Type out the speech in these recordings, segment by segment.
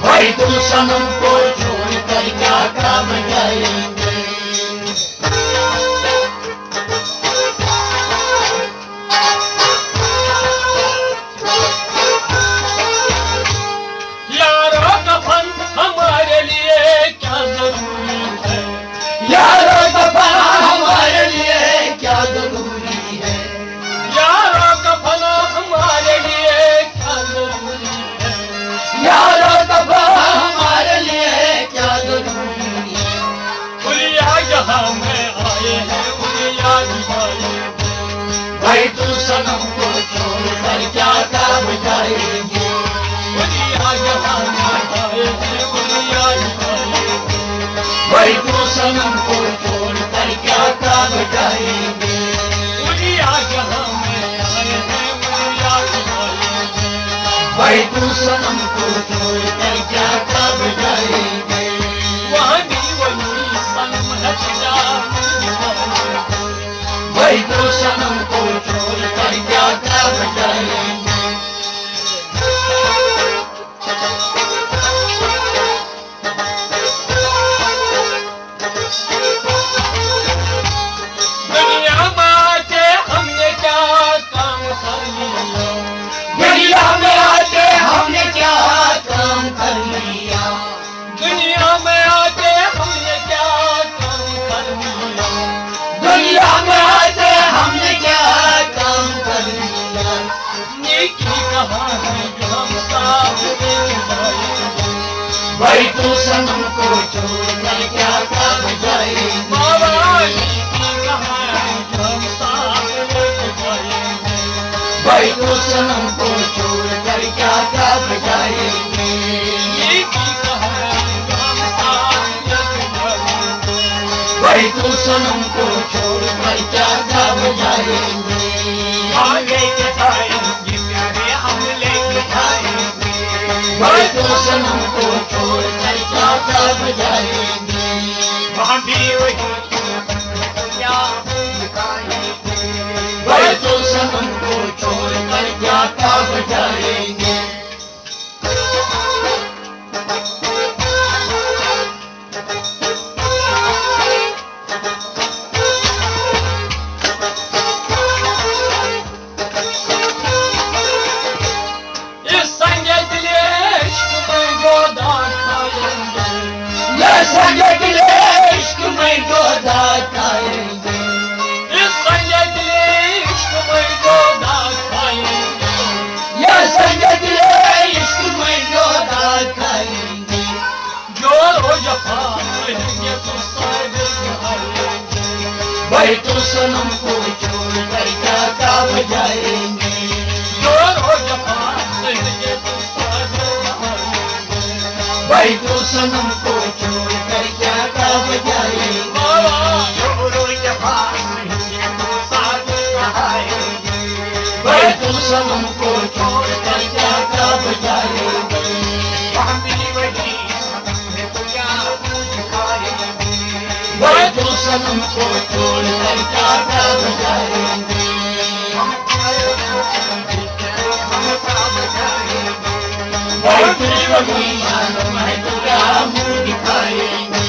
भाई तुम सनम को छोड़ कर क्या काम जाएंगे। यारों कफन हमारे लिए क्या जरूरी है, यारों कफन हमारे लिए क्या जरूरी है। यारों कफन हमारे लिए क्या जरूरी है, यारों कफन हमारे लिए क्या जरूरी है। उलिया यहाँ में आए हैं, उलिया दिखाएंगे। भाई तुम सनम को छोड़ कर क्या काम जाएंगे। उलिया यहाँ में आए हैं, उलिया दिखाएंगे। भाई तुम सनम को छोड़ कर क्या काम जाएंगे। उलिया यहाँ में आए हैं, उलिया दिखाएंगे। भाई तुम सनम को छोड़ कर क्या काम जाएंगे। वहाँ भी वही सनम नचना दिखाएंगे। भाई तुम सनम को छोड़ कर क्या काम जाएंगे। दुनिया में आके हमने क्या काम कर लिया, दुनिया में आके हमने क्या काम कर लिया। दुनिया में आके हमने क्या काम कर लिया। दुनिया में आके हमने क्या काम कर लिया। नेकी कहाँ है जो हम साथ लेके जाएंगे। भाई तू सनम को छोड़ कर क्या काम जाएंगे। बाबा नेकी कहाँ है जो हम साथ लेके जाएंगे। भाई तू सनम को छोड़ कर क्या काम जाएंगे। नेकी कहाँ है जो हम साथ लेके जाएंगे। भाई तू सनम को छोड़ कर क्या काम जाएंगे। हम लेके जाएंगे प्यारे, हम लेके जाएंगे। भाई तू सनम को छोड़ कर क्या काम जाएंगे। वहाँ भी वही क्या दिखाएंगे। भाई तू सनम को छोड़ कर क्या काम जाएंगे। इस संगे दिले इश्क में गोदा खाएंगे। ये संगे दिले इश्क में गोदा खाएंगे। इस संगे दिले इश्क में गोदा खाएंगे। ये संगे दिले इश्क में गोदा खाएंगे। जो रोज खाएंगे तो सारे खाएंगे। भाई तू सनम को छोड़ कर क्या काम जाएंगे। जो रोज खाएंगे तो सारे खाएंगे। भाई तू सनम को छोड़ कर क्या काम जाएंगे। बाबा जो रोज खाएंगे तो सारे खाएंगे। भाई तू सनम को छोड़ कर क्या काम जाएंगे। हम भी वही सनम है तो क्या कुछ खाएंगे। भाई तू सनम को छोड़ कर क्या काम जाएंगे। हम काम जाएंगे। भाई तू वही सनम है तो क्या मुंह दिखाएंगे।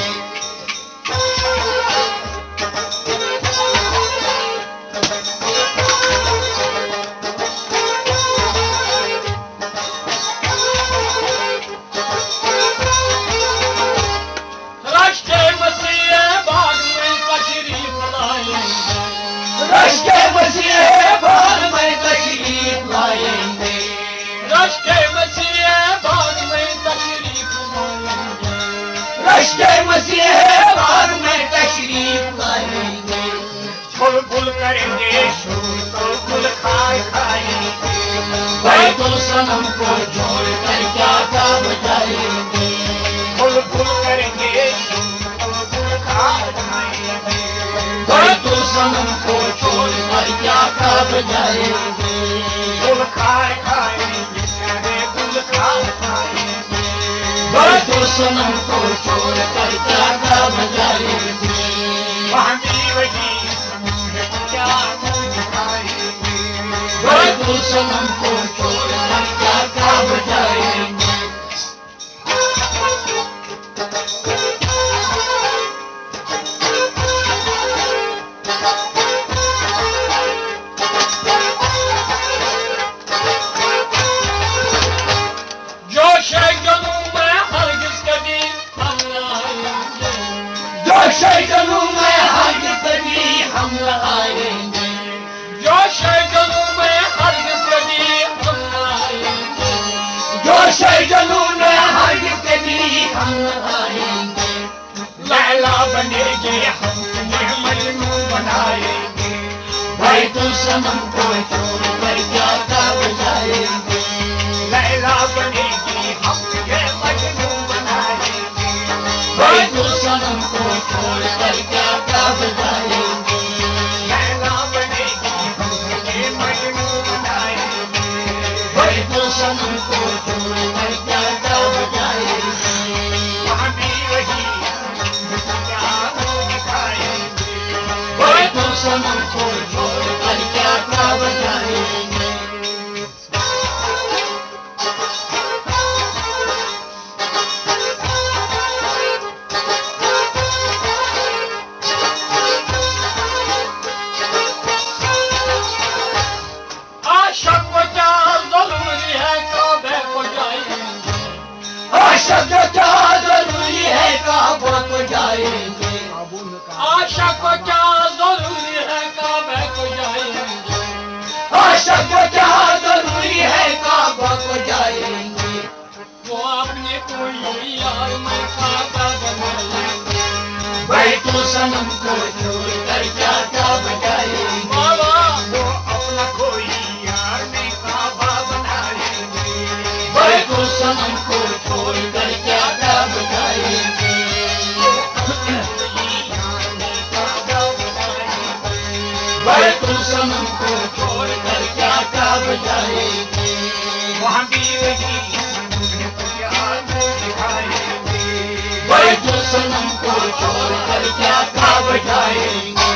राष्ट्र मसीह बाग में तशरीफ लाएंगे। राष्ट्र मसीह बाग में तशरीफ लाएंगे। राष्ट्र मसीह बाग में तशरीफ लाएंगे। राष्ट्र मसीह बाग में तशरीफ लाएंगे। फुल फुल करेंगे शोर तो फुल खाएंगे। भाई तू सनम को छोड़ कर क्या काम जाएंगे। फुल फुल करेंगे शोर तो फुल खाएंगे। भाई तू सनम को छोड़ कर क्या काम जाएंगे। फुल खाएंगे प्यारे, फुल खाएंगे। भाई तू सनम को छोड़ कर क्या काम जाएंगे। वहाँ भी वही सनम है तो क्या मुँह दिखाएंगे। भाई तू सनम को छोड़ कर क्या काम जाएंगे। शैतानों में हरगिज़ कभी हम न आएंगे, जो शैतानों में हरगिज़ कभी हम न आएंगे, जो शैतानों में हरगिज़ कभी हम न आएंगे। लैला बनेगी हम तुम्हें मजनू बनाएंगे, भाई तू सनम को छोड़ कर क्या काम जाएंगे, लैला बनेगी हम तुम्हें मजनू बनाएंगे, भाई तू सनम को छोड़ कर क्या काम जाएंगे, लैला बनेगी हम तुम्हें मजनू बनाएंगे, भाई तू सनम को छोड़ कर क्या काम जाएंगे। वहाँ भी वही जादू दिखाएंगे, भाई तू सनम को छोड़ कर क्या काम जाएंगे। आशिक को क्या जरूरी है काबे को जाएंगे, आशिक को क्या जरूरी है काबा को जाएंगे, आशिक को क्या जरूरी है काबे को जाएंगे, आशिक को क्या जरूरी है काबा को जाएंगे। वो अपने कोई यार में काबा बनाएंगे, भाई तू सनम को छोड़ कर क्या काम जाएंगे, बाबा वो अपना कोई यार में काबा बनाएंगे, भाई तू सनम को छोड़ कर क्या काम जाएंगे, कोई यार में काबा बनाएंगे, भाई तू सनम को छोड़ कर क्या काम जाएंगे। वहाँ भी वही जादू दिखाएंगे, भाई तू सनम को छोड़ कर क्या काम जाएंगे।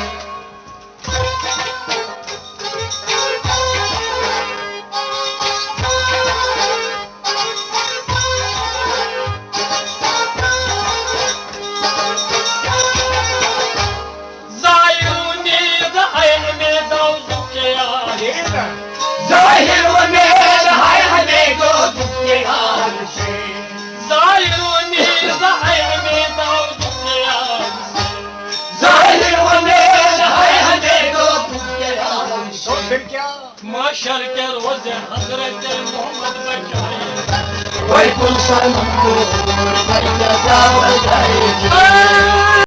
ज़ाहिरूनी ज़ाहिर में दौज़ के आगे, जाहिर उम्मीद है हमें को दुखे हाल से, ज़ाहिरूनी ज़ाहिर में दौज़ के आगे, जाहिर उम्मीद है हमें को दुखे हाल तो से। फिर क्या माशर के रोज़ हज़रत मोहम्मद बचाए, भाई तू सनम को छोड़ कर क्या काम जाएंगे।